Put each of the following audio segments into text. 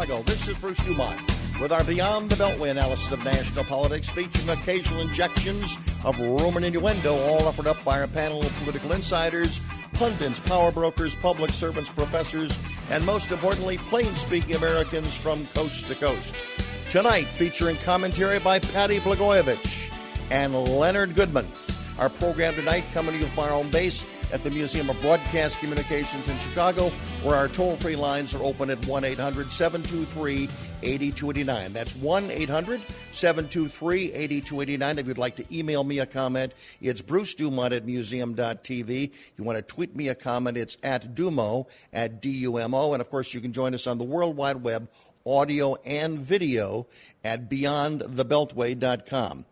Chicago. This is Bruce Dumont with our Beyond the Beltway analysis of national politics, featuring occasional injections of rumor and innuendo, all offered up by our panel of political insiders, pundits, power brokers, public servants, professors, and most importantly, plain-speaking Americans from coast to coast. Tonight, featuring commentary by Patti Blagojevich and Leonard Goodman. Our program tonight coming to you from our own base at the Museum of Broadcast Communications in Chicago, where our toll-free lines are open at 1-800-723-8289. That's 1-800-723-8289. If you'd like to email me a comment, it's brucedumont@museum.tv. You want to tweet me a comment, it's at Dumo, at D-U-M-O. And, of course, you can join us on the World Wide Web, audio and video, at beyondthebeltway.com.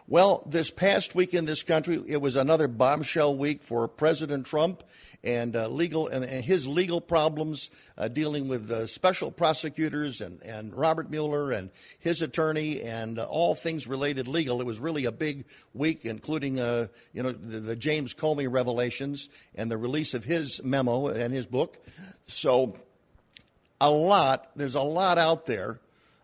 Well, this past week in this country, it was another bombshell week for President Trump and his legal problems dealing with special prosecutors and Robert Mueller and his attorney and all things related legal. It was really a big week, including the James Comey revelations and the release of his memo and his book. So there's a lot out there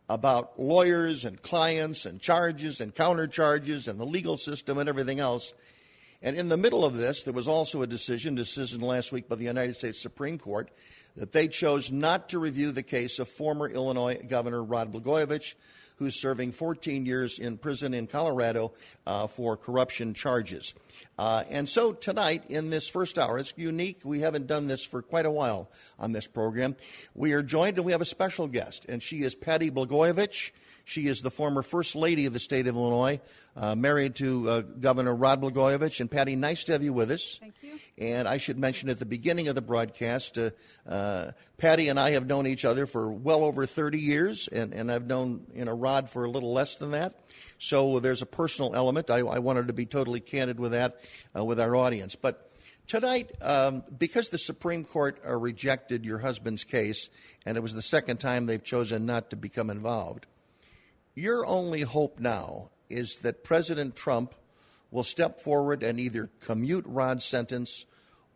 about lawyers and clients and charges and countercharges and the legal system and everything else. And in the middle of this, there was also a decision last week by the United States Supreme Court that they chose not to review the case of former Illinois Governor Rod Blagojevich, who's serving 14 years in prison in Colorado for corruption charges. And so tonight, in this first hour, it's unique. We haven't done this for quite a while on this program. We are joined, and we have a special guest, and she is Patti Blagojevich. She is the former First Lady of the state of Illinois, married to Governor Rod Blagojevich. And, Patti, nice to have you with us. Thank you. And I should mention at the beginning of the broadcast, Patti and I have known each other for well over 30 years, and I've known Rod for a little less than that. So there's a personal element. I wanted to be totally candid with that with our audience. But tonight, because the Supreme Court rejected your husband's case, and it was the second time they've chosen not to become involved, your only hope now is that President Trump will step forward and either commute Rod's sentence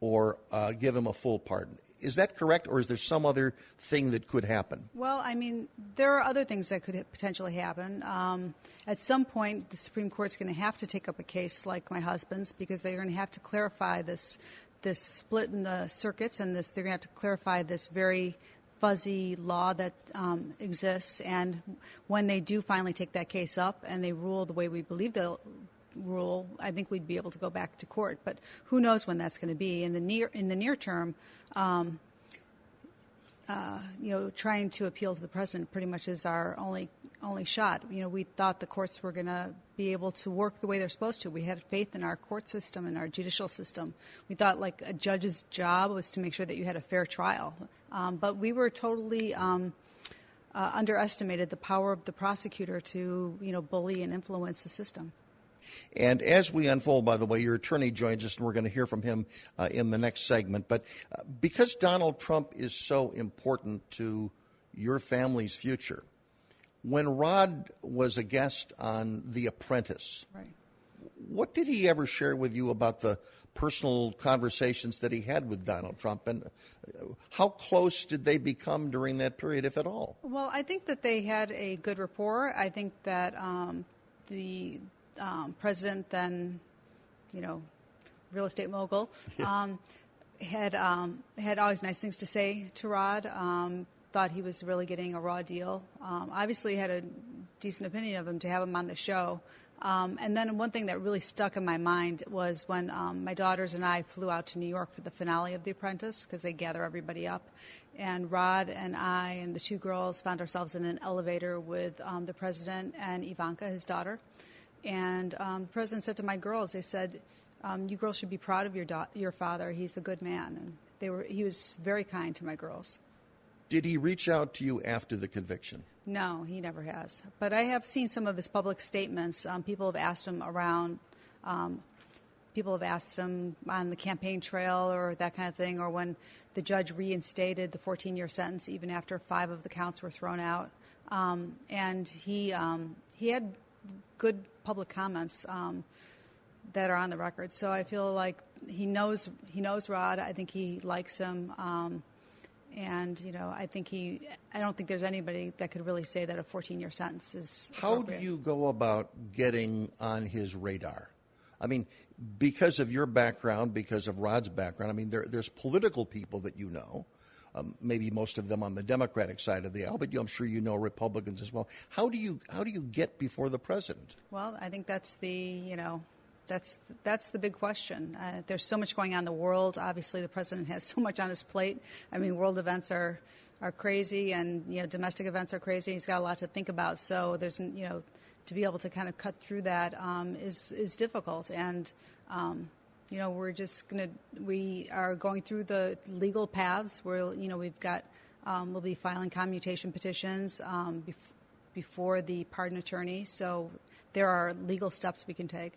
or give him a full pardon. Is that correct, or is there some other thing that could happen? Well, I mean, there are other things that could potentially happen. At some point, the Supreme Court's going to have to take up a case like my husband's, because they're going to have to clarify this split in the circuits, and they're going to have to clarify this very fuzzy law that exists. And when they do finally take that case up and they rule the way we believe they'll rule, I think we'd be able to go back to court. But who knows when that's going to be? In the near term, trying to appeal to the president pretty much is our only shot. We thought the courts were going to be able to work the way they're supposed to. We had faith in our court system and our judicial system. We thought like a judge's job was to make sure that you had a fair trial. But we were totally underestimated the power of the prosecutor to, bully and influence the system. And as we unfold, by the way, your attorney joins us, and we're going to hear from him in the next segment. But because Donald Trump is so important to your family's future, when Rod was a guest on The Apprentice, right, what did he ever share with you about the personal conversations that he had with Donald Trump, and how close did they become during that period, if at all? Well, I think that they had a good rapport. I think that the president, then, real estate mogul, had always nice things to say to Rod. Thought he was really getting a raw deal. Obviously had a decent opinion of him to have him on the show. And then one thing that really stuck in my mind was when my daughters and I flew out to New York for the finale of The Apprentice, because they gather everybody up. And Rod and I and the two girls found ourselves in an elevator with the president and Ivanka, his daughter. And the president said to my girls, they said, you girls should be proud of your father. He's a good man. And he was very kind to my girls. Did he reach out to you after the conviction? No, he never has. But I have seen some of his public statements. People have asked him around. People have asked him on the campaign trail or that kind of thing, or when the judge reinstated the 14-year sentence, even after 5 of the counts were thrown out. And he had good public comments that are on the record. So I feel like he knows Rod. I think he likes him. And, I don't think there's anybody that could really say that a 14-year sentence is How appropriate. do you go about getting on his radar? I mean, because of your background, because of Rod's background, I mean, there's political people that you know, maybe most of them on the Democratic side of the aisle, but I'm sure you know Republicans as well. How do you get before the president? Well, I think that's that's the big question. There's so much going on in the world. Obviously, the president has so much on his plate. I mean, world events are crazy, and domestic events are crazy. He's got a lot to think about. So there's to be able to kind of cut through that is difficult. And we are going through the legal paths where we'll be filing commutation petitions before the pardon attorney. So there are legal steps we can take.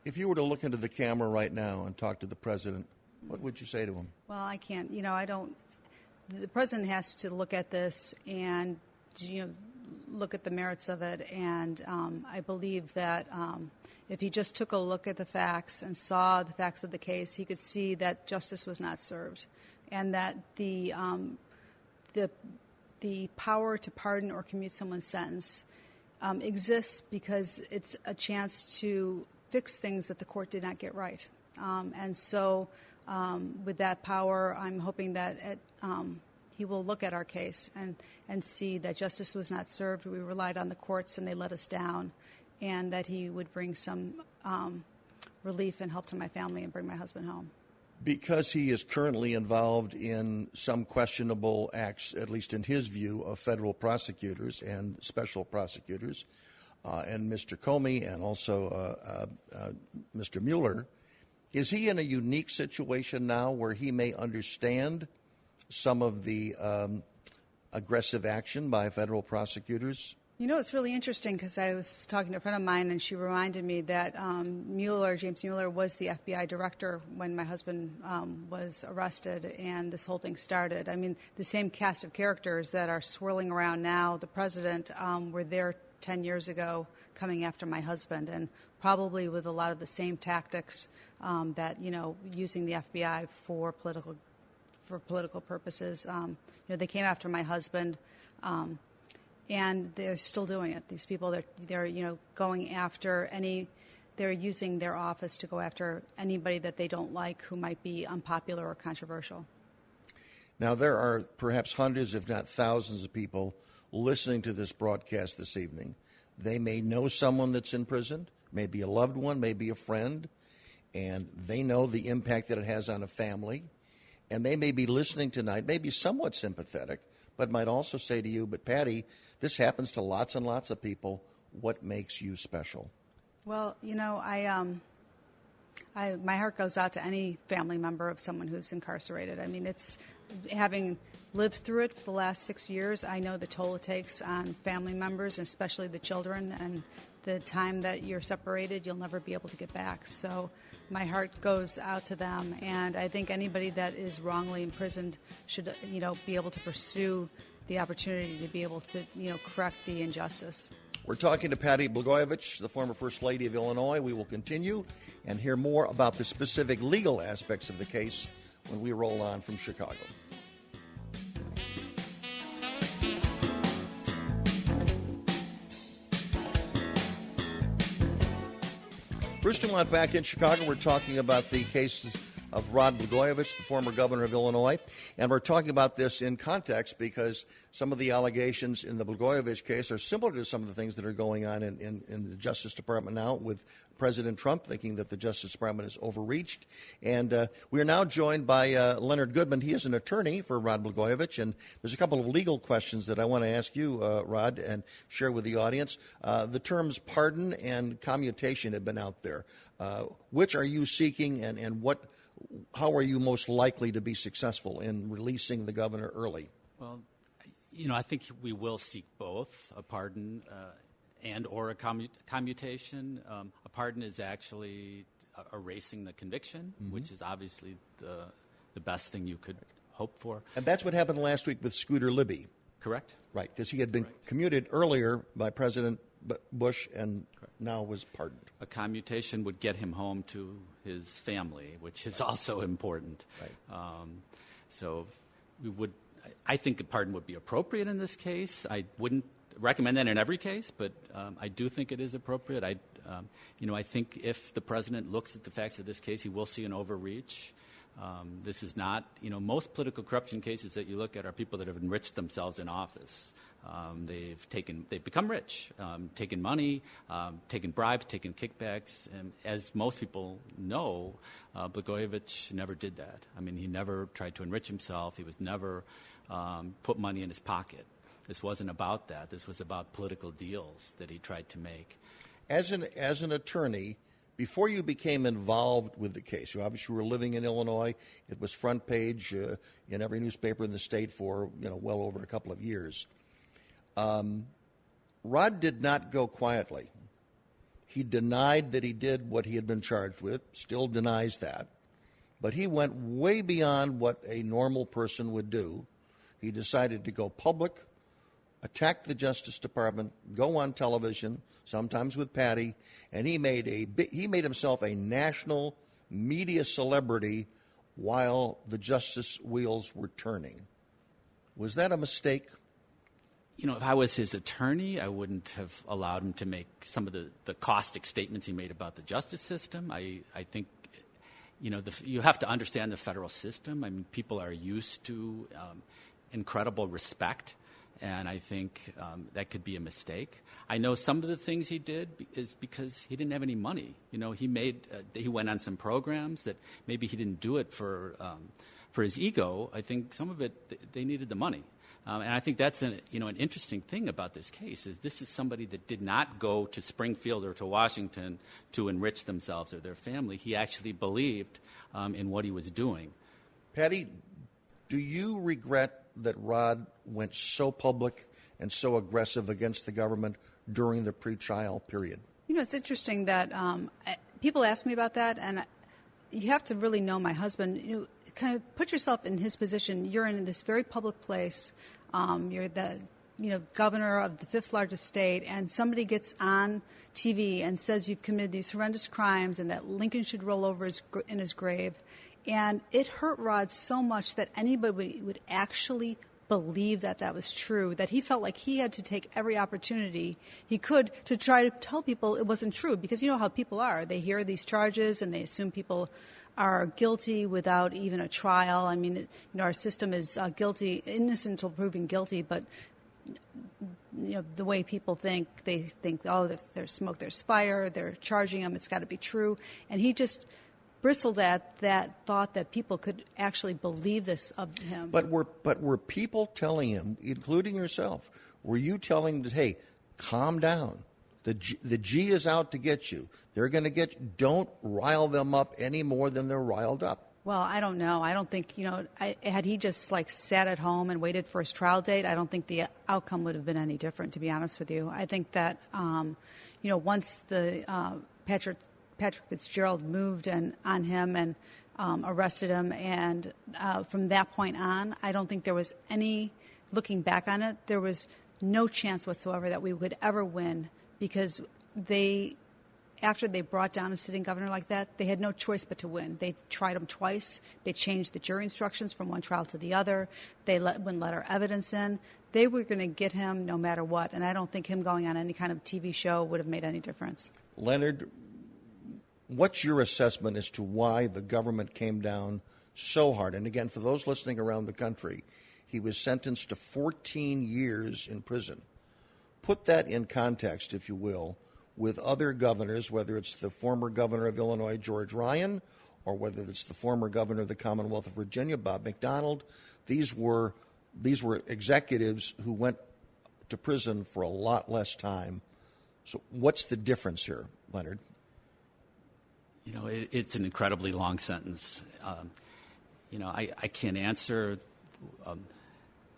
If you were to look into the camera right now and talk to the president, what would you say to him? Well, I can't. I don't. The president has to look at this and look at the merits of it. And I believe that if he just took a look at the facts and saw the facts of the case, he could see that justice was not served, and that the power to pardon or commute someone's sentence exists because it's a chance to fix things that the court did not get right. And so with that power, I'm hoping that he will look at our case and see that justice was not served. We relied on the courts and they let us down, and that he would bring some relief and help to my family and bring my husband home. Because he is currently involved in some questionable acts, at least in his view, of federal prosecutors and special prosecutors, and Mr. Comey and also Mr. Mueller, is he in a unique situation now where he may understand some of the aggressive action by federal prosecutors? It's really interesting because I was talking to a friend of mine, and she reminded me that James Mueller, was the FBI director when my husband was arrested and this whole thing started. I mean, the same cast of characters that are swirling around now, the president, were there 10 years ago coming after my husband, and probably with a lot of the same tactics that, using the FBI for political purposes. They came after my husband, and they're still doing it. These people, they're going after they're using their office to go after anybody that they don't like who might be unpopular or controversial. Now, there are perhaps hundreds, if not thousands, of people listening to this broadcast this evening. They may know someone that's in prison, maybe a loved one, maybe a friend, and they know the impact that it has on a family. And they may be listening tonight, maybe somewhat sympathetic, but might also say to you, but Patti, this happens to lots and lots of people. What makes you special? Well, my heart goes out to any family member of someone who's incarcerated. I mean, it's having lived through it for the last 6 years, I know the toll it takes on family members, and especially the children, and the time that you're separated, you'll never be able to get back. So my heart goes out to them, and I think anybody that is wrongly imprisoned should, be able to pursue the opportunity to be able to, correct the injustice. We're talking to Patti Blagojevich, the former First Lady of Illinois. We will continue and hear more about the specific legal aspects of the case when we roll on from Chicago. Bruce Dumont back in Chicago. We're talking about the cases of Rod Blagojevich, the former governor of Illinois. And we're talking about this in context because some of the allegations in the Blagojevich case are similar to some of the things that are going on in the Justice Department now, with President Trump thinking that the Justice Department is overreached. And we are now joined by Leonard Goodman. He is an attorney for Rod Blagojevich. And there's a couple of legal questions that I want to ask you, Rod, and share with the audience. The terms pardon and commutation have been out there. Which are you seeking, and how are you most likely to be successful in releasing the governor early? Well, I think we will seek both, a pardon and or a commutation. A pardon is actually erasing the conviction, which is obviously the best thing you could hope for. And that's what happened last week with Scooter Libby. Correct. Right, because he had been commuted earlier by President Bush and now was pardoned. A commutation would get him home to his family, which is also important. Right. So we would I think a pardon would be appropriate in this case. I wouldn't recommend that in every case, but I do think it is appropriate. I think if the president looks at the facts of this case, he will see an overreach. This is not, most political corruption cases that you look at are people that have enriched themselves in office. They've become rich, taken money, taken bribes, taken kickbacks, and as most people know, Blagojevich never did that. I mean, he never tried to enrich himself. He was never put money in his pocket. This wasn't about that. This was about political deals that he tried to make. As an attorney, before you became involved with the case, you obviously were living in Illinois. It was front page in every newspaper in the state for well over a couple of years. Rod did not go quietly. He denied that he did what he had been charged with, still denies that. But he went way beyond what a normal person would do. He decided to go public, attack the Justice Department, go on television, sometimes with Patti, and he made himself a national media celebrity while the justice wheels were turning. Was that a mistake? If I was his attorney, I wouldn't have allowed him to make some of the caustic statements he made about the justice system. I think, you have to understand the federal system. I mean, people are used to incredible respect, and I think that could be a mistake. I know some of the things he did is because he didn't have any money. He went on some programs that maybe he didn't do it for his ego. I think some of it, they needed the money. And I think that's an interesting thing about this case is this is somebody that did not go to Springfield or to Washington to enrich themselves or their family. He actually believed in what he was doing. Patti, do you regret that Rod went so public and so aggressive against the government during the pretrial period? It's interesting that people ask me about that, and you have to really know my husband. Kind of put yourself in his position. You're in this very public place. You're the governor of the fifth largest state, and somebody gets on TV and says you've committed these horrendous crimes and that Lincoln should roll over in his grave. And it hurt Rod so much that anybody would actually believe that was true, that he felt like he had to take every opportunity he could to try to tell people it wasn't true. Because you know how people are. They hear these charges and they assume people are guilty without even a trial. I mean, our system is innocent until proven guilty, but the way people think, they think, if there's smoke, there's fire, they're charging him, it's got to be true. And he just bristled at that thought that people could actually believe this of him. But were people telling him, including yourself, were you telling him, hey, calm down? The G is out to get you. They're going to get you. Don't rile them up any more than they're riled up. Well, I don't know. I don't think, had he just sat at home and waited for his trial date, I don't think the outcome would have been any different, to be honest with you. I think that, once the Patrick Fitzgerald moved on him and arrested him, and from that point on, I don't think there was any, looking back on it, there was no chance whatsoever that we would ever win, because after they brought down a sitting governor like that, they had no choice but to win. They tried him twice. They changed the jury instructions from one trial to the other. They wouldn't let our evidence in. They were going to get him no matter what, and I don't think him going on any kind of TV show would have made any difference. Leonard, what's your assessment as to why the government came down so hard? And again, for those listening around the country, he was sentenced to 14 years in prison. Put that in context, if you will, with other governors, whether it's the former governor of Illinois, George Ryan, or whether it's the former governor of the Commonwealth of Virginia, Bob McDonald. These were executives who went to prison for a lot less time. So what's the difference here, Leonard? It's an incredibly long sentence. I can't answer.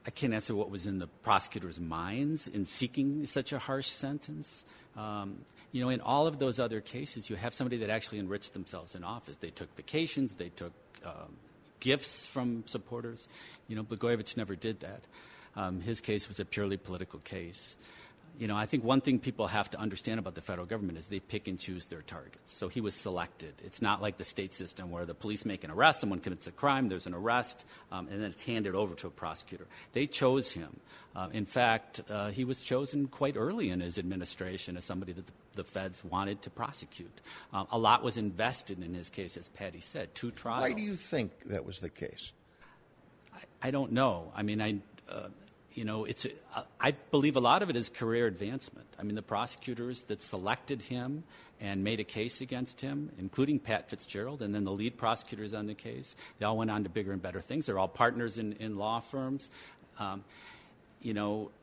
I can't answer what was in the prosecutor's minds in seeking such a harsh sentence. In all of those other cases, you have somebody that actually enriched themselves in office. They took vacations. They took gifts from supporters. Blagojevich never did that. His case was a purely political case. I think one thing people have to understand about the federal government is they pick and choose their targets. So he was selected. It's not like the state system where the police make an arrest, someone commits a crime, there's an arrest, and then it's handed over to a prosecutor. They chose him. In fact, he was chosen quite early in his administration as somebody that the feds wanted to prosecute. A lot was invested in his case, as Patti said, 2 trials. Why do you think that was the case? I don't know. I mean, I believe a lot of it is career advancement. I mean, the prosecutors that selected him and made a case against him, including Pat Fitzgerald, and then the lead prosecutors on the case, they all went on to bigger and better things. They're all partners in law firms.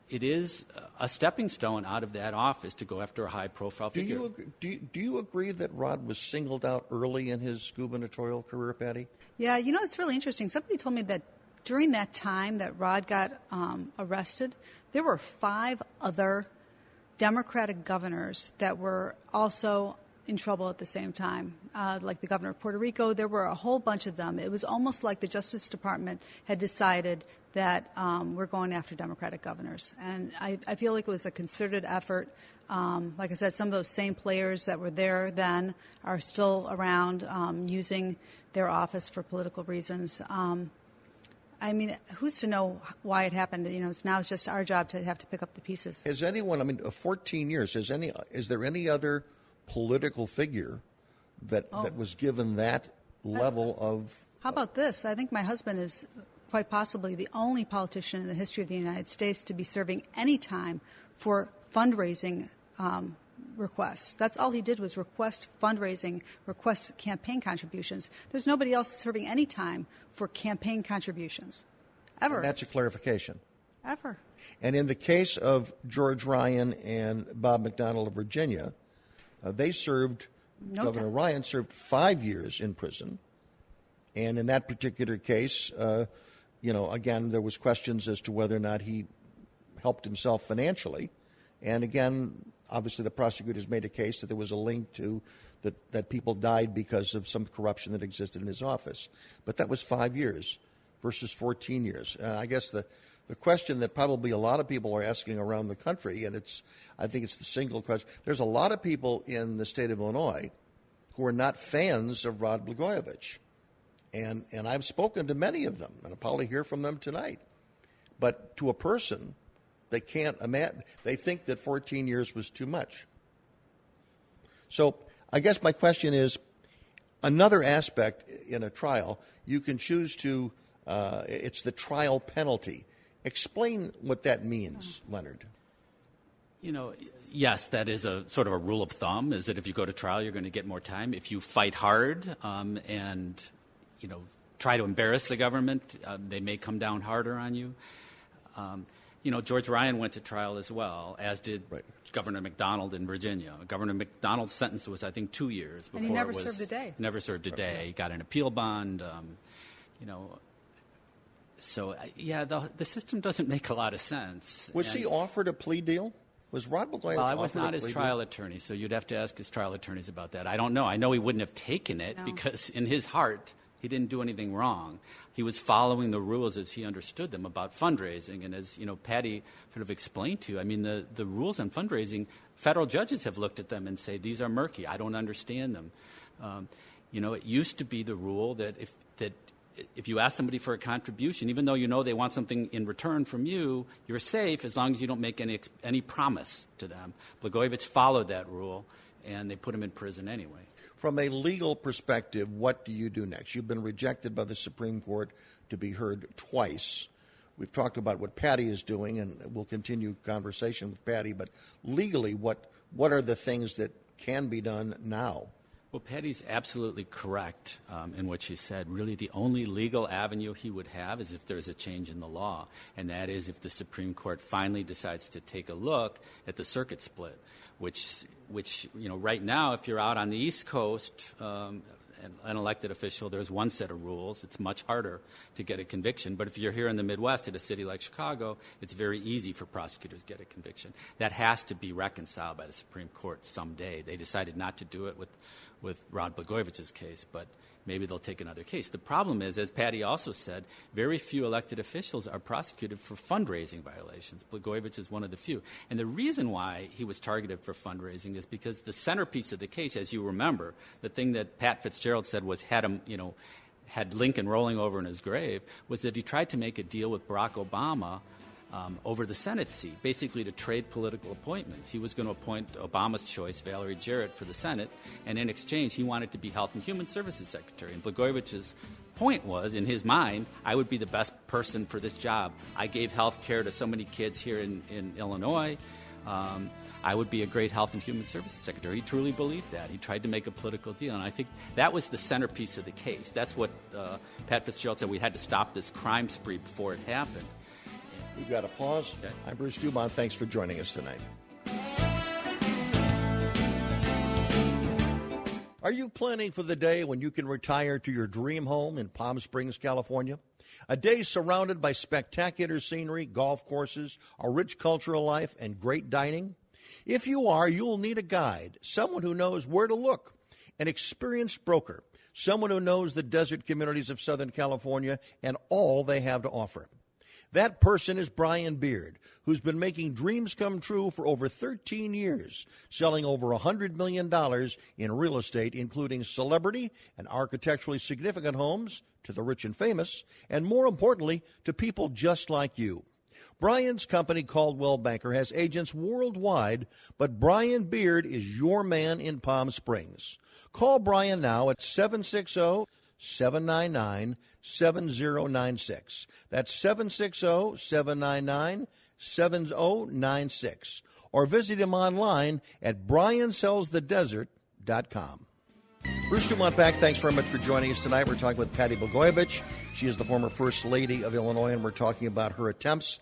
It is a stepping stone out of that office to go after a high-profile figure. Do you agree that Rod was singled out early in his gubernatorial career, Patti? Yeah, it's really interesting. Somebody told me that during that time that Rod got arrested, there were 5 other Democratic governors that were also in trouble at the same time, like the governor of Puerto Rico. There were a whole bunch of them. It was almost like the Justice Department had decided that we're going after Democratic governors. And I feel like it was a concerted effort. Like I said, some of those same players that were there then are still around using their office for political reasons. I mean, who's to know why it happened? Now it's just our job to have to pick up the pieces. Has anyone, 14 years, is there any other political figure that was given that level of... How about this? I think my husband is quite possibly the only politician in the history of the United States to be serving any time for fundraising requests. That's all he did was request fundraising, request campaign contributions. There's nobody else serving any time for campaign contributions, ever. And that's a clarification. Ever. And in the case of George Ryan and Bob McDonnell of Virginia, they served, Governor Ryan served 5 years in prison. And in that particular case, again, there was questions as to whether or not he helped himself financially. And again, obviously the prosecutors made a case that there was a link to that people died because of some corruption that existed in his office. But that was 5 years versus 14 years. I guess the question that probably a lot of people are asking around the country, and I think it's the single question, there's a lot of people in the state of Illinois who are not fans of Rod Blagojevich. And I've spoken to many of them, and I'll probably hear from them tonight. But to a person, they can't imagine, they think that 14 years was too much. So I guess my question is, another aspect in a trial, you can choose to, it's the trial penalty. Explain what that means, Leonard. Yes, that is a sort of a rule of thumb, is that if you go to trial, you're going to get more time. If you fight hard and try to embarrass the government, they may come down harder on you. George Ryan went to trial as well, as did Governor McDonald in Virginia. Governor McDonald's sentence was, I think, 2 years. And he never served a day. Never served a day. He got an appeal bond. So, the system doesn't make a lot of sense. Was he offered a plea deal? Was Rod Blagojevich offered a plea deal? Well, I was not his trial attorney, so you'd have to ask his trial attorneys about that. I don't know. I know he wouldn't have taken it because in his heart, he didn't do anything wrong. He was following the rules as he understood them about fundraising. And as, Patti sort of explained to you, I mean, the rules on fundraising, federal judges have looked at them and say, these are murky. I don't understand them. It used to be the rule that if you ask somebody for a contribution, even though they want something in return from you, you're safe as long as you don't make any promise to them. Blagojevich followed that rule, and they put him in prison anyway. From a legal perspective, what do you do next? You've been rejected by the Supreme Court to be heard twice. We've talked about what Patti is doing, and we'll continue conversation with Patti. But legally, what are the things that can be done now? Well, Patti's absolutely correct in what she said. Really, the only legal avenue he would have is if there's a change in the law, and that is if the Supreme Court finally decides to take a look at the circuit split, which right now, if you're out on the East Coast, an elected official, there's one set of rules. It's much harder to get a conviction. But if you're here in the Midwest at a city like Chicago, it's very easy for prosecutors to get a conviction. That has to be reconciled by the Supreme Court someday. They decided not to do it with Rod Blagojevich's case, but maybe they'll take another case. The problem is, as Patty also said, very few elected officials are prosecuted for fundraising violations. Blagojevich is one of the few. And the reason why he was targeted for fundraising is because the centerpiece of the case, as you remember, the thing that Pat Fitzgerald said was had Lincoln rolling over in his grave, was that he tried to make a deal with Barack Obama over the Senate seat, basically to trade political appointments. He was going to appoint Obama's choice, Valerie Jarrett, for the Senate, and in exchange, he wanted to be Health and Human Services Secretary. And Blagojevich's point was, in his mind, I would be the best person for this job. I gave health care to so many kids here in Illinois. I would be a great Health and Human Services Secretary. He truly believed that. He tried to make a political deal, and I think that was the centerpiece of the case. That's what Pat Fitzgerald said. We had to stop this crime spree before it happened. We've got a pause. Okay. I'm Bruce Dumont. Thanks for joining us tonight. Are you planning for the day when you can retire to your dream home in Palm Springs, California? A day surrounded by spectacular scenery, golf courses, a rich cultural life, and great dining? If you are, you'll need a guide, someone who knows where to look, an experienced broker, someone who knows the desert communities of Southern California and all they have to offer. That person is Brian Beard, who's been making dreams come true for over 13 years, selling over $100 million in real estate, including celebrity and architecturally significant homes to the rich and famous, and more importantly, to people just like you. Brian's company, Caldwell Banker, has agents worldwide, but Brian Beard is your man in Palm Springs. Call Brian now at 760-799-7096. That's 760-799-7096. Or visit him online at briansellsthedesert.com. Bruce Dumont back. Thanks very much for joining us tonight. We're talking with Patti Blagojevich. She is the former First Lady of Illinois, and we're talking about her attempts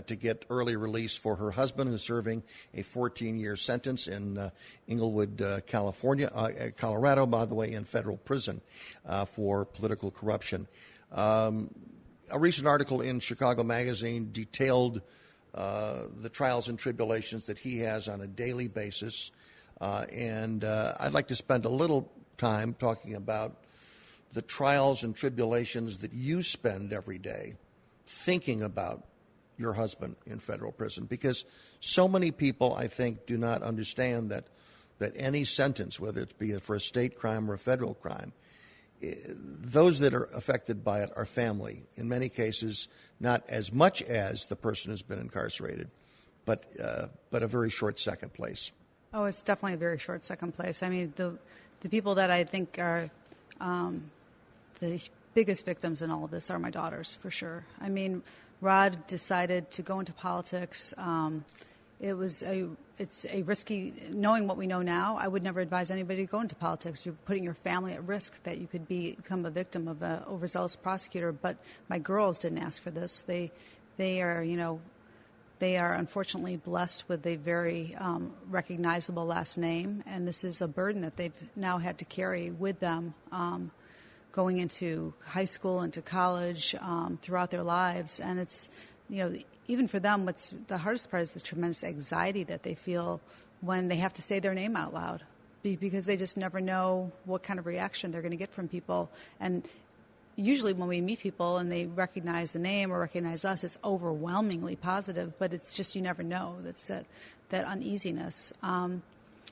to get early release for her husband, who's serving a 14-year sentence in Inglewood, Colorado, by the way, in federal prison for political corruption. A recent article in Chicago Magazine detailed the trials and tribulations that he has on a daily basis, and I'd like to spend a little time talking about the trials and tribulations that you spend every day thinking about your husband in federal prison, because so many people, I think, do not understand that any sentence, whether it be for a state crime or a federal crime, those that are affected by it are family. In many cases, not as much as the person who's been incarcerated, but a very short second place. Oh, it's definitely a very short second place. I mean, the people that I think are the biggest victims in all of this are my daughters, for sure. I mean, Rod decided to go into politics. It's a risky, knowing what we know now, I would never advise anybody to go into politics. You're putting your family at risk that you could become a victim of an overzealous prosecutor. But my girls didn't ask for this. They are unfortunately blessed with a very recognizable last name, and this is a burden that they've now had to carry with them going into high school, into college, throughout their lives. And it's, even for them, what's the hardest part is the tremendous anxiety that they feel when they have to say their name out loud, because they just never know what kind of reaction they're going to get from people. And usually when we meet people and they recognize the name or recognize us, it's overwhelmingly positive, but it's just, you never know. That's that uneasiness.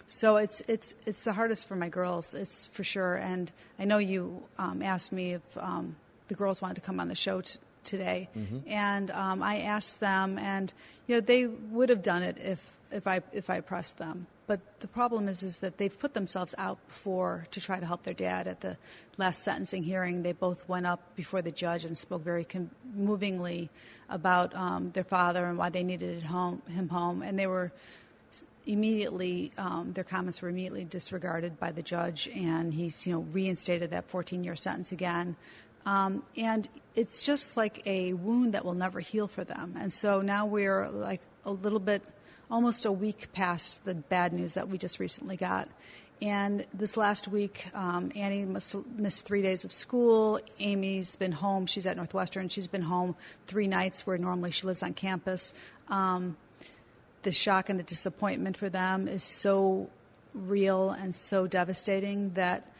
So it's the hardest for my girls, it's for sure. And I know you asked me if the girls wanted to come on the show today, mm-hmm. And I asked them, and they would have done it if I pressed them. But the problem is that they've put themselves out before to try to help their dad. At the last sentencing hearing, they both went up before the judge and spoke very movingly about their father and why they needed him home. And they were immediately, their comments were immediately disregarded by the judge, and he's reinstated that 14-year sentence again. And it's just like a wound that will never heal for them. And so now we're like a little bit, almost a week past the bad news that we just recently got. And this last week, Annie missed 3 days of school. Amy's been home. She's at Northwestern. She's been home 3 nights where normally she lives on campus. The shock and the disappointment for them is so real and so devastating that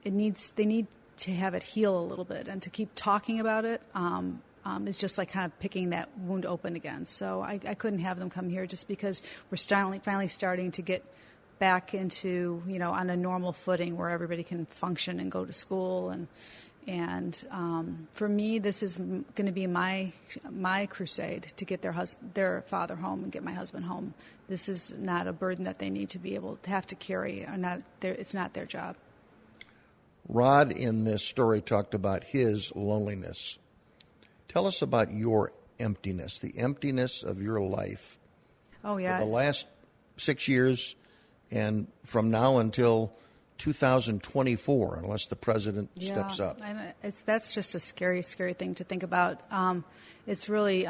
they need have it heal a little bit, and to keep talking about it is just like kind of picking that wound open again. So I couldn't have them come here just because we're finally starting to get back into, on a normal footing where everybody can function and go to school. And for me, this is going to be my crusade to get their father home and get my husband home. This is not a burden that they need to be able to have to carry. It's not their job. Rod, in this story, talked about his loneliness. Tell us about your emptiness, the emptiness of your life. Oh, yeah. For the last 6 years and from now until 2024, unless the president steps up. And that's just a scary, scary thing to think about. It's really,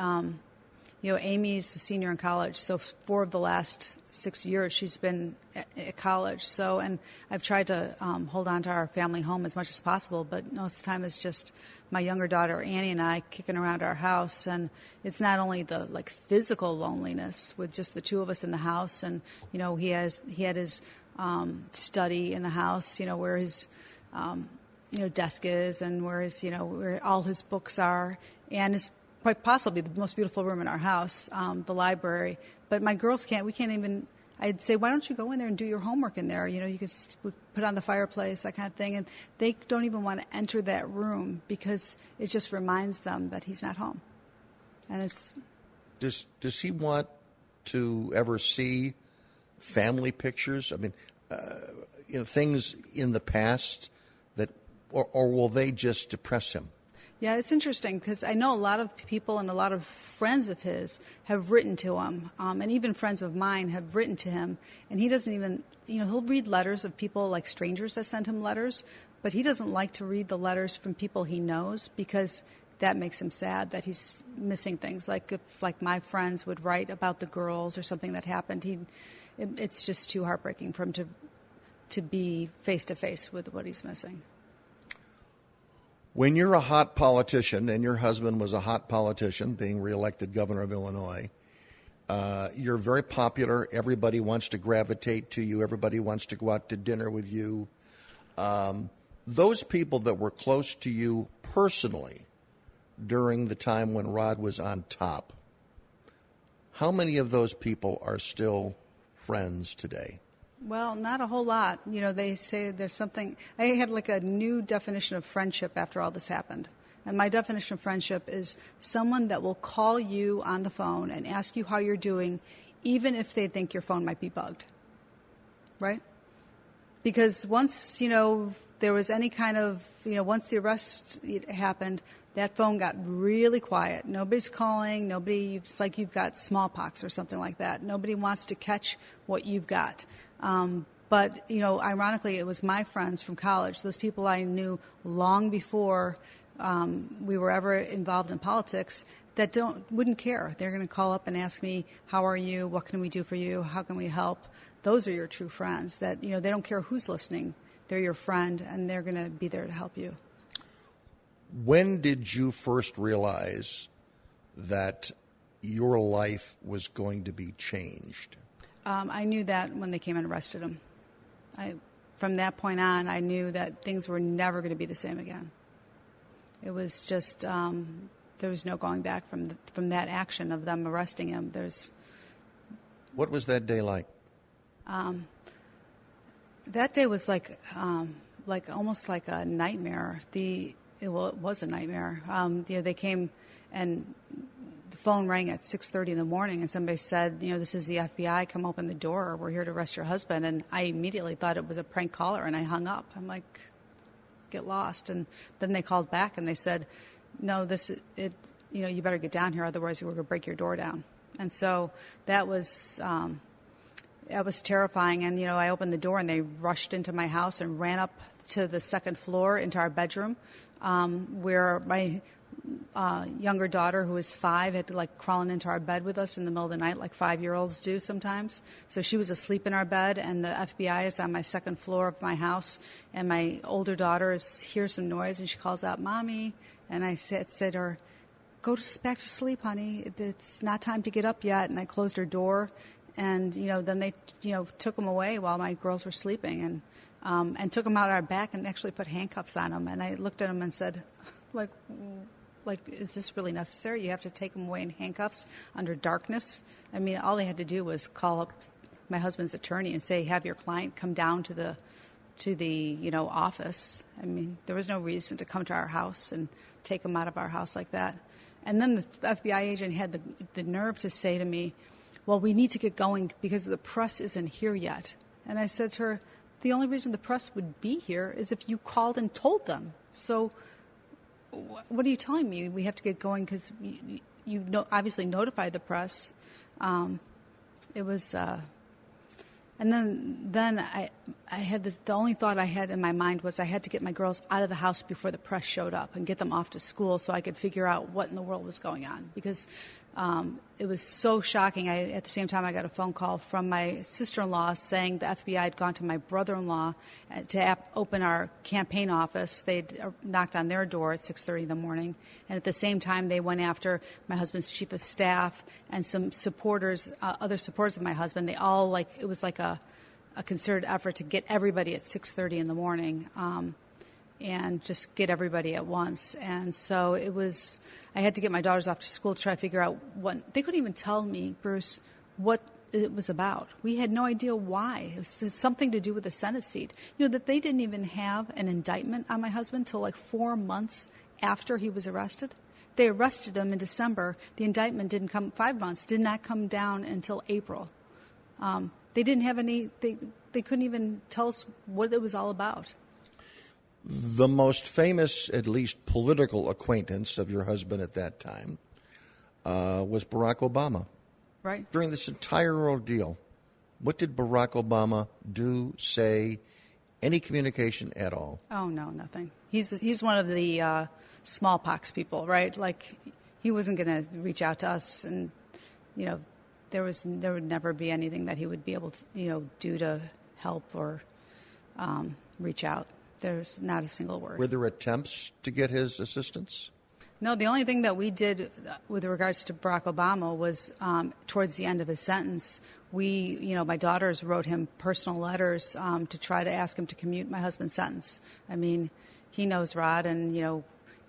Amy's a senior in college, so 4 of the last 6 years she's been at college. So, and I've tried to hold on to our family home as much as possible, but most of the time it's just my younger daughter Annie and I kicking around our house. And it's not only the physical loneliness with just the two of us in the house, and he had his study in the house, where his desk is, and where his where all his books are, and it's quite possibly the most beautiful room in our house, the library. But my girls we can't even. I'd say, why don't you go in there and do your homework in there? You can put on the fireplace, that kind of thing. And they don't even want to enter that room because it just reminds them that he's not home. And it's. Does he want to ever see family pictures? I mean, things in the past that, or will they just depress him? Yeah, it's interesting because I know a lot of people and a lot of friends of his have written to him, and even friends of mine have written to him, and he doesn't even, he'll read letters of people like strangers that send him letters, but he doesn't like to read the letters from people he knows because that makes him sad that he's missing things. Like if my friends would write about the girls or something that happened, it's just too heartbreaking for him to be face to face with what he's missing. When you're a hot politician, and your husband was a hot politician, being reelected governor of Illinois, you're very popular. Everybody wants to gravitate to you. Everybody wants to go out to dinner with you. Those people that were close to you personally during the time when Rod was on top, how many of those people are still friends today? Well, not a whole lot. They say there's something. I had a new definition of friendship after all this happened. And my definition of friendship is someone that will call you on the phone and ask you how you're doing, even if they think your phone might be bugged. Right? Because once, there was any kind of, once the arrest happened, that phone got really quiet. Nobody's calling. It's like you've got smallpox or something like that. Nobody wants to catch what you've got. But, ironically, it was my friends from college, those people I knew long before we were ever involved in politics, that wouldn't care. They're going to call up and ask me, how are you? What can we do for you? How can we help? Those are your true friends that, they don't care who's listening. They're your friend, and they're going to be there to help you. When did you first realize that your life was going to be changed? I knew that when they came and arrested him. From that point on, I knew that things were never going to be the same again. It was just there was no going back from that action of them arresting him. What was that day like? That day was like almost like a nightmare. It was a nightmare. They came and the phone rang at 6:30 in the morning, and somebody said, this is the FBI. Come open the door. We're here to arrest your husband. And I immediately thought it was a prank caller, and I hung up. I'm like, get lost. And then they called back and they said, no, you better get down here, otherwise we're going to break your door down. And so that was terrifying. And I opened the door, and they rushed into my house and ran up to the second floor into our bedroom, where my younger daughter, who was 5, had to crawling into our bed with us in the middle of the night, like 5-year-olds do sometimes. So she was asleep in our bed, and the FBI is on my second floor of my house, and my older daughter hears some noise, and she calls out, "Mommy," and I said to her, "Go back to sleep, honey. It's not time to get up yet." And I closed her door, and then they took them away while my girls were sleeping, and and took him out our back and actually put handcuffs on him. And I looked at him and said, like, is this really necessary? You have to take him away in handcuffs under darkness? I mean, all they had to do was call up my husband's attorney and say, have your client come down to the office. I mean, there was no reason to come to our house and take him out of our house like that. And then the FBI agent had the nerve to say to me, well, we need to get going because the press isn't here yet. And I said to her, the only reason the press would be here is if you called and told them. So what are you telling me? We have to get going because you obviously notified the press. It was... And then I had this, the only thought I had in my mind was I had to get my girls out of the house before the press showed up and get them off to school so I could figure out what in the world was going on, because it was so shocking. At the same time, I got a phone call from my sister-in-law saying the FBI had gone to my brother-in-law to open our campaign office. They'd knocked on their door at 6:30 in the morning. And at the same time, they went after my husband's chief of staff and some supporters, other supporters of my husband. They all, it was like a concerted effort to get everybody at 6:30 in the morning. And just get everybody at once. And so I had to get my daughters off to school to try to figure out they couldn't even tell me, Bruce, what it was about. We had no idea why. It was something to do with the Senate seat. That they didn't even have an indictment on my husband till 4 months after he was arrested. They arrested him in December. The indictment did not come down until April. They didn't have they couldn't even tell us what it was all about. The most famous, at least political acquaintance of your husband at that time was Barack Obama. Right. During this entire ordeal, what did Barack Obama do, say, any communication at all? Oh, no, nothing. He's one of the smallpox people, right? He wasn't going to reach out to us, and, there would never be anything that he would be able to, do to help or reach out. There's not a single word. Were there attempts to get his assistance? No, the only thing that we did with regards to Barack Obama was towards the end of his sentence, my daughters wrote him personal letters to try to ask him to commute my husband's sentence. I mean, he knows Rod, and,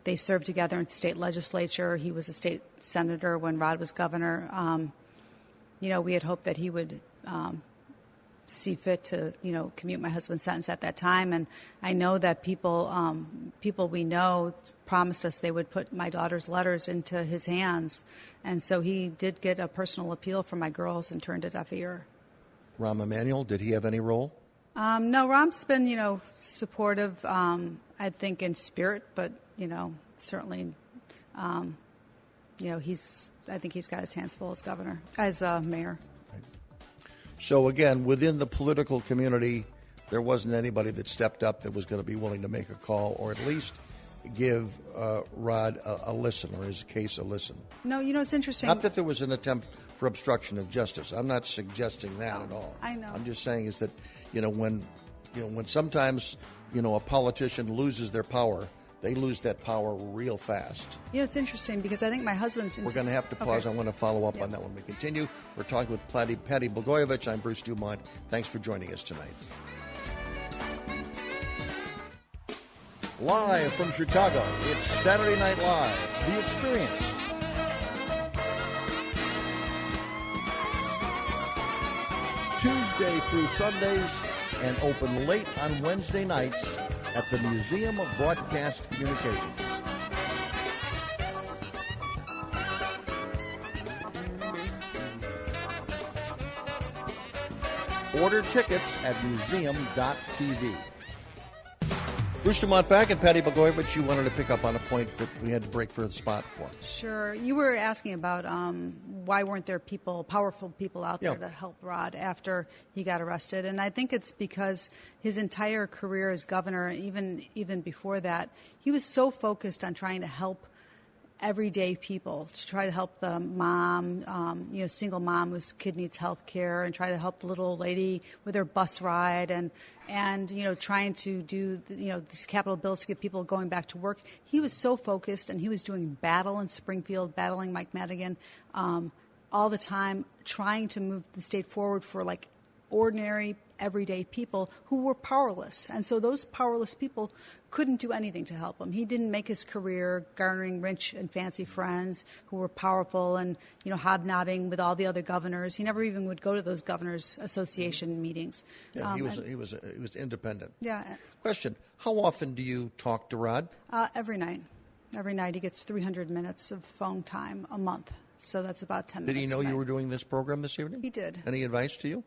they served together in the state legislature. He was a state senator when Rod was governor. We had hoped that he would see fit to, commute my husband's sentence at that time. And I know that people we know promised us they would put my daughter's letters into his hands. And so he did get a personal appeal from my girls and turned a deaf ear. Rahm Emanuel, did he have any role? No, Rahm's been, supportive, I think, in spirit, but, certainly, I think he's got his hands full as governor, as mayor. So, again, within the political community, there wasn't anybody that stepped up that was going to be willing to make a call or at least give Rod a listen, or his case a listen. No, it's interesting. Not that there was an attempt for obstruction of justice. I'm not suggesting that at all. I know. I'm just saying is that, when sometimes, a politician loses their power, they lose that power real fast. It's interesting because I think my husband's... We're going to have to pause. Okay. I want to follow up on that when we continue. We're talking with Patti Blagojevich. I'm Bruce Dumont. Thanks for joining us tonight. Live from Chicago, it's Saturday Night Live, The Experience. Tuesday through Sundays and open late on Wednesday nights at the Museum of Broadcast Communications. Order tickets at museum.tv. Bruce Dumont back, and Patti Blagojevich, you wanted to pick up on a point that we had to break for the spot for. Sure. You were asking about why weren't there powerful people out there to help Rod after he got arrested. And I think it's because his entire career as governor, even before that, he was so focused on trying to help everyday people, to try to help the mom, single mom whose kid needs health care, and try to help the little old lady with her bus ride, and trying to do these capital bills to get people going back to work. He was so focused, and he was doing battle in Springfield, battling Mike Madigan all the time, trying to move the state forward for ordinary everyday people who were powerless. And so those powerless people couldn't do anything to help him. He didn't make his career garnering rich and fancy friends who were powerful and, hobnobbing with all the other governors. He never even would go to those governors' association meetings. Yeah, he was independent. Yeah. Question: how often do you talk to Rod? Every night. Every night he gets 300 minutes of phone time a month. So that's about 10 minutes. Did he know you were doing this program this evening? He did. Any advice to you?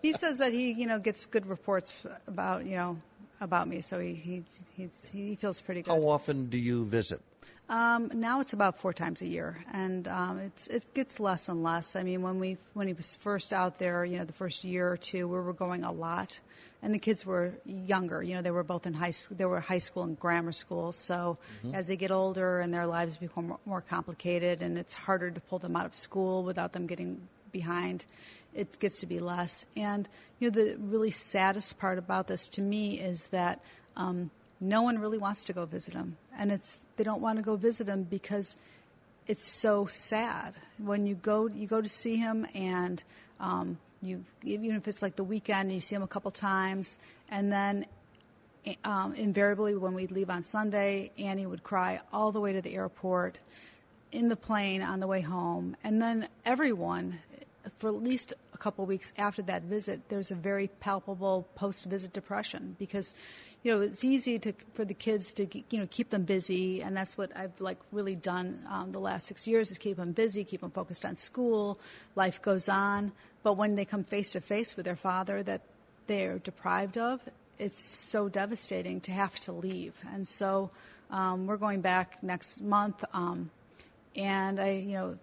He says that he, gets good reports about me. So he feels pretty good. How often do you visit? Now it's about 4 times a year, and it gets less and less. I mean, when he was first out there, the first year or two, we were going a lot, and the kids were younger. They were both in high school. They were high school and grammar school. So as they get older and their lives become more complicated, and it's harder to pull them out of school without them getting behind, it gets to be less. And the really saddest part about this to me is that no one really wants to go visit him, and they don't want to go visit him because it's so sad. When you go to see him, and even if it's like the weekend, you see him a couple times, and then invariably when we'd leave on Sunday, Annie would cry all the way to the airport, in the plane on the way home, and then everyone, for at least a couple weeks after that visit, there's a very palpable post-visit depression because, it's easy for the kids to, keep them busy, and that's what I've really done the last 6 years is keep them busy, keep them focused on school. Life goes on, but when they come face to face with their father that they're deprived of, it's so devastating to have to leave. And so we're going back next month, and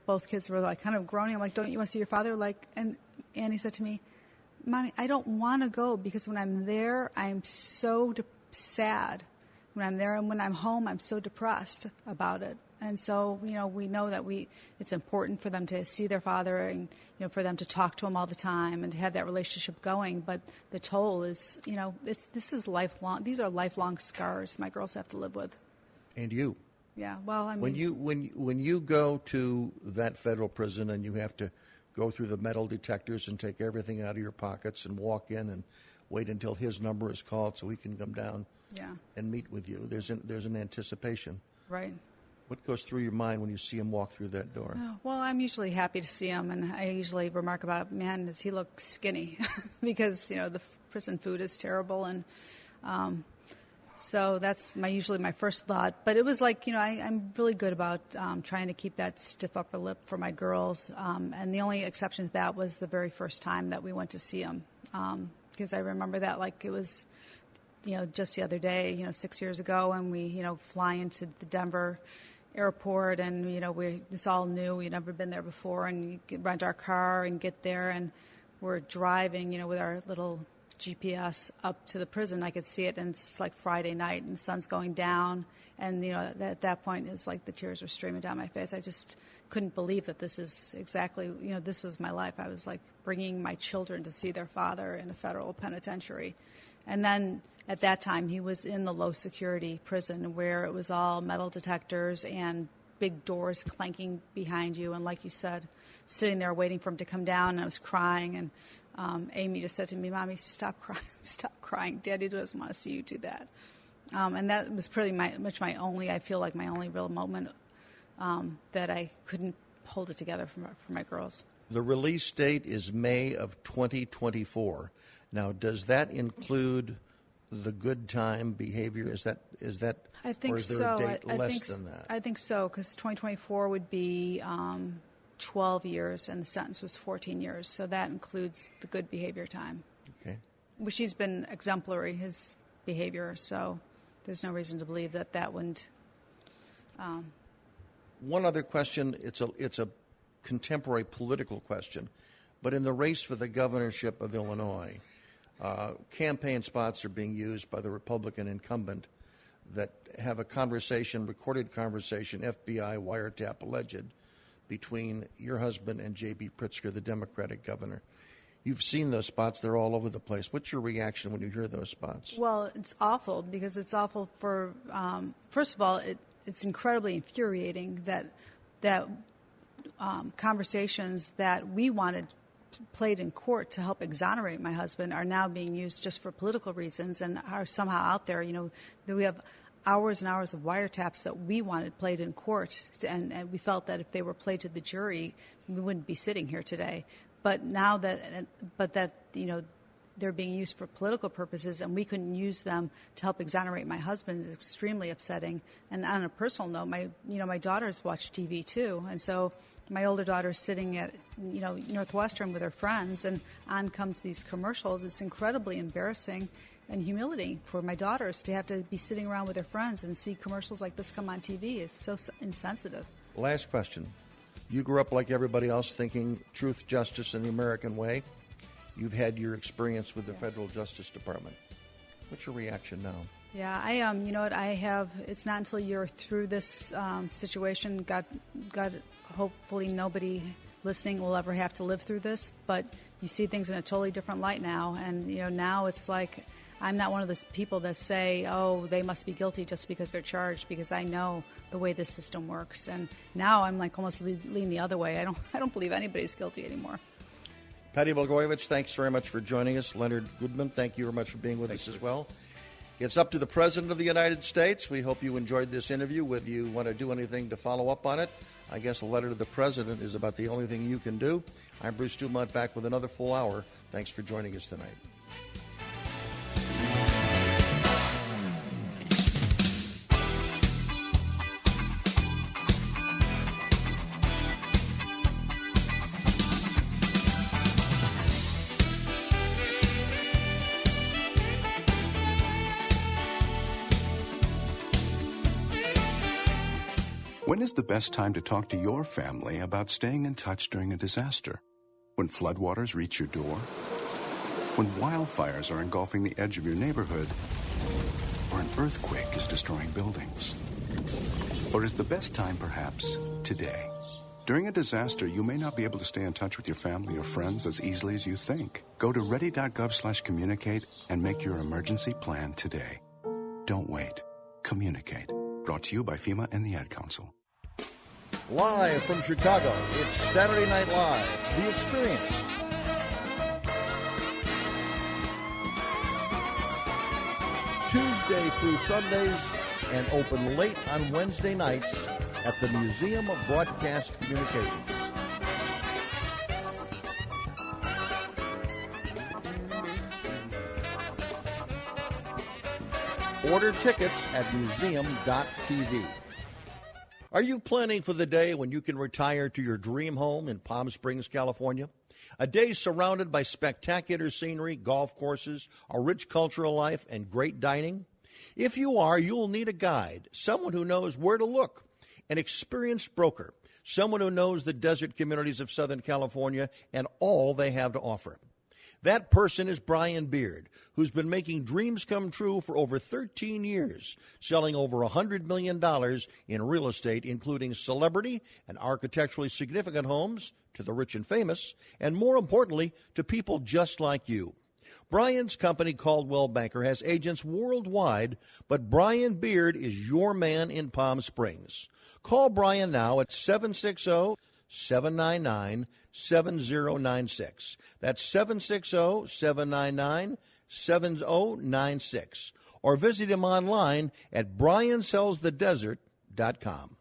both kids were kind of groaning. I'm like, don't you want to see your father? And Annie said to me, Mommy, I don't want to go because when I'm there, I'm so sad. When I'm there and when I'm home, I'm so depressed about it. And so, we know that it's important for them to see their father and, for them to talk to him all the time and to have that relationship going. But the toll is, this is lifelong. These are lifelong scars my girls have to live with. And you. Yeah, well, I When mean, you go to that federal prison and you have to go through the metal detectors and take everything out of your pockets and walk in and wait until his number is called so he can come down and meet with you, there's an anticipation. Right. What goes through your mind when you see him walk through that door? Well, I'm usually happy to see him, and I usually remark about, man, does he look skinny? Because, the prison food is terrible, and so that's usually my first thought. But it was I'm really good about trying to keep that stiff upper lip for my girls. And the only exception to that was the very first time that we went to see him. Because I remember that it was, just the other day, 6 years ago, and we, fly into the Denver airport, and, it's all new. We'd never been there before, and you rent our car and get there, and we're driving, with our little GPS up to the prison. I could see it, and it's Friday night, and the sun's going down, and at that point it's the tears were streaming down my face. I just couldn't believe that this is exactly this was my life. I was bringing my children to see their father in a federal penitentiary, and then at that time he was in the low security prison where it was all metal detectors and big doors clanking behind you, and like you said, sitting there waiting for him to come down. And I was crying, and Amy just said to me, Mommy, stop crying. Daddy doesn't want to see you do that. And that was pretty much my only real moment that I couldn't hold it together for my girls. The release date is May of 2024. Now, does that include the good time behavior? Is that? I think or is there so. a date less than that? I think so, because 2024 would be 12 years, and the sentence was 14 years. So that includes the good behavior time. Okay. Which he's been exemplary, his behavior, so there's no reason to believe that wouldn't. One other question, it's a contemporary political question, but in the race for the governorship of Illinois, campaign spots are being used by the Republican incumbent that have a recorded conversation, FBI wiretap alleged, between your husband and J.B. Pritzker, the Democratic governor. You've seen those spots. They're all over the place. What's your reaction when you hear those spots? Well, it's awful because it's awful for, first of all, it's incredibly infuriating that conversations that we wanted played in court to help exonerate my husband are now being used just for political reasons and are somehow out there. That we have hours and hours of wiretaps that we wanted played in court, and we felt that if they were played to the jury, we wouldn't be sitting here today. But now that they're being used for political purposes, and we couldn't use them to help exonerate my husband, is extremely upsetting. And on a personal note, my daughters watch TV too, and so my older daughter's sitting at Northwestern with her friends, and on comes these commercials. It's incredibly embarrassing and humiliating for my daughters to have to be sitting around with their friends and see commercials like this come on TV. It's so insensitive. Last question. You grew up like everybody else thinking truth, justice, and the American way. You've had your experience with the Federal Justice Department. What's your reaction now? Yeah, I have. It's not until you're through this situation. God, hopefully nobody listening will ever have to live through this. But you see things in a totally different light now, and now it's like I'm not one of those people that say, "Oh, they must be guilty just because they're charged," because I know the way this system works. And now I'm like almost leaning the other way. I don't believe anybody's guilty anymore. Patti Blagojevich, thanks very much for joining us. Leonard Goodman, thank you very much for being with us as well. It's up to the President of the United States. We hope you enjoyed this interview. Whether you want to do anything to follow up on it, I guess a letter to the President is about the only thing you can do. I'm Bruce Dumont, back with another full hour. Thanks for joining us tonight. When is the best time to talk to your family about staying in touch during a disaster? When floodwaters reach your door? When wildfires are engulfing the edge of your neighborhood? Or an earthquake is destroying buildings? Or is the best time perhaps today? During a disaster, you may not be able to stay in touch with your family or friends as easily as you think. Go to ready.gov/communicate and make your emergency plan today. Don't wait. Communicate. Brought to you by FEMA and the Ad Council. Live from Chicago, it's Saturday Night Live, The Experience. Tuesday through Sundays and open late on Wednesday nights at the Museum of Broadcast Communications. Order tickets at museum.tv. Are you planning for the day when you can retire to your dream home in Palm Springs, California? A day surrounded by spectacular scenery, golf courses, a rich cultural life, and great dining? If you are, you'll need a guide, someone who knows where to look, an experienced broker, someone who knows the desert communities of Southern California and all they have to offer. That person is Brian Beard, who's been making dreams come true for over 13 years, selling over $100 million in real estate, including celebrity and architecturally significant homes to the rich and famous, and more importantly, to people just like you. Brian's company, Caldwell Banker, has agents worldwide, but Brian Beard is your man in Palm Springs. Call Brian now at 760-799-7096. That's 760-799-7096. Or visit him online at briansellsthedesert.com.